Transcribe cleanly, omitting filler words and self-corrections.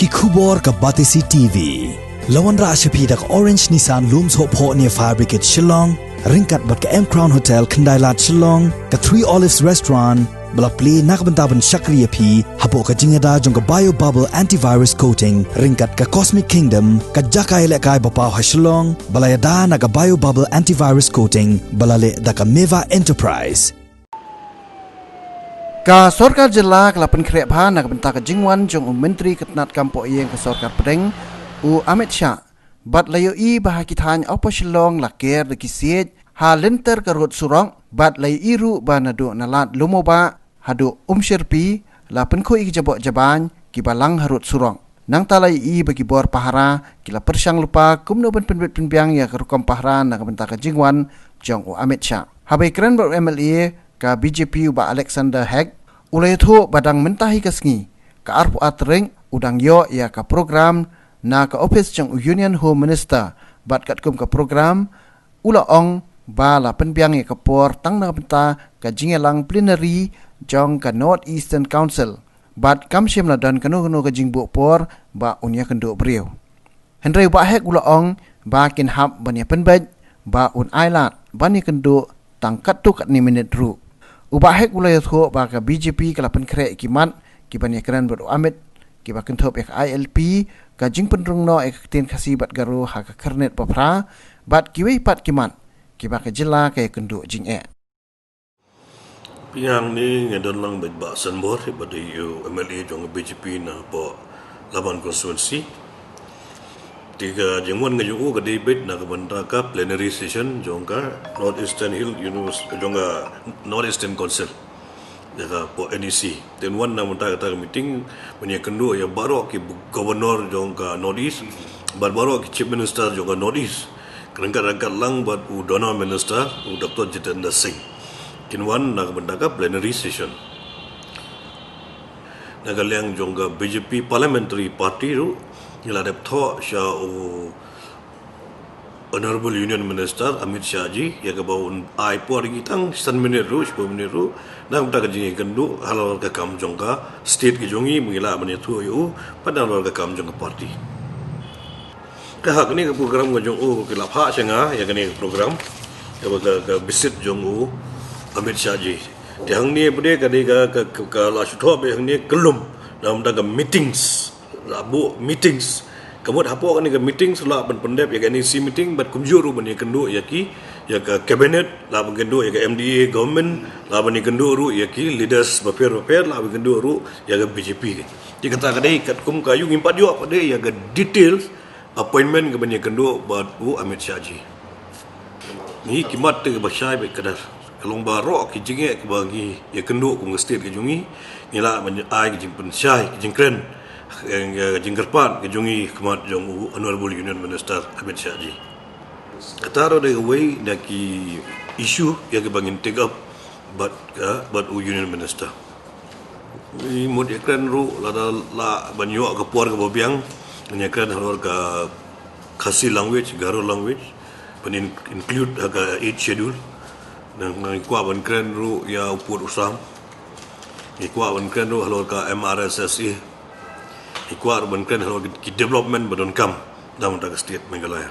ki khubor ka Batisi TV. Lawan ra ashapi dak Orange Nissan Looms Hope Ho near Fire Brigade Shillong, ringkat bat ka M Crown Hotel Kendailat Shillong, ka Three Olives Restaurant, bala play nakbentaban Shakriya P, hapo ka jingada jong ka Bio Bubble Antivirus Coating, ringkat ka Cosmic Kingdom, ka Jakai lekai bapaw ha Shillong, bala yada na ka Bio Bubble Antivirus Coating, bala le da ka Meva Enterprise. Ka Sorkar Jela kelapan kerek bahan nak bentak ke jingwan jong Menteri Ketnat Kampo Iyeng ke Sorkar Pedeng Amit Shah bat layo I bahakithan apa Shillong laker de kisiet ha lenter karut surong bat lay iru banadu nalat lumoba hadu Sherpi la penko I jabok jaban kibalang harut surong nang talai I bagi bor pahara kila persyang lupa kumno ben penbet penbiang ya kerukam pahara nak bentak ke jingwan jong Amit Shah habai keren ber MLA ka BJP ba Alexander Hack ulai thu badang mentahi kasngi ka arpu atreng udang yo ya ka program na ka office jang Union Home Minister bat Katkum ka program ula ong ba la penbiang ya ka por tang na benta ka jingelang plenary jong ka North Eastern Council bat kamsyem la dan kanu ka jingbu por ba unya Kynduh Briew Henry ba Hack ula ong ba kin hab ban ya penbaj ba un ailat ban ya Kynduh tangkat tu kat ni minit ru ubahek ulai tho ba ka BJP kala pen krek kimat kiban yakran ber Amit kiba kenthop ek ILP ka jing penrung no ek tin khasi bat garu ha ka kernet papra bat kiwi pat kimat kiba ka jela ka Kynduh jing e piang ni ngedon lang bet ba sanbor pada you MLA jong BJP na po laban konstituensi tiga jengwan ngaju ka debate na ka banda ka plenary session jong ka North Eastern Hill University jong ka North Eastern Council jaka po NEC then one na munta ka meeting punya Kynduh ya baro ki governor jong ka North East baro ki chief minister jong ka North East kerangkat lang bat u dona minister u Dr. Jitendra Singh kinwan na ka banda ka plenary session nagaliang jong ka BJP parliamentary party ru Ila dep tho Shah Honorable Union Minister Amit Shah ji ya ka baun ai por gitang 10 minit ru 10 minit ru nang ta ka jingi Kynduh halal ka kam jong ka state ki jongi mengila mane thu yu padang ka kam jong ka party ka hak ni ka program ka jong ki lapha senga ya ka ni program ya ka visit jong Amit Shah ji hang ni bude ka ni ka la shu be hang ni kelum dalam ka meetings labu meetings kamut hapo kan ke meetings la ban pendep ya ni si meeting bat kumjuru ban Kynduh ya ki ya ka cabinet la ban Kynduh ya ka MDA government la ban Kynduh ru ya ki leaders baper la ban Kynduh ru ya ka BJP di kata kadai Katkum kayu ngimpat jo pada ya ka details appointment ke ban Kynduh bat Amit Shah ji ni kimat te basai be kadar kalong baro ki jinge ke bagi ya Kynduh ku state ke jungi ngila ban ai ke jimpen syai ke jingkren yang jingkerpan ke jungi kemat jong Honorable Union Minister Amit Shah ji kataro de way na ki issue ya ke bangin take up but Union Minister ni mod ekran ru la banyo ke puar ke bobiang ni ekran halor ka khasi language garo language pen include ka 8 schedule dan kwa ban kren ru ya upur usam ni kwa ban kren ru halor ka MRSSE Ikuar ban kren halor ki development badon kam dalam tak state Meghalaya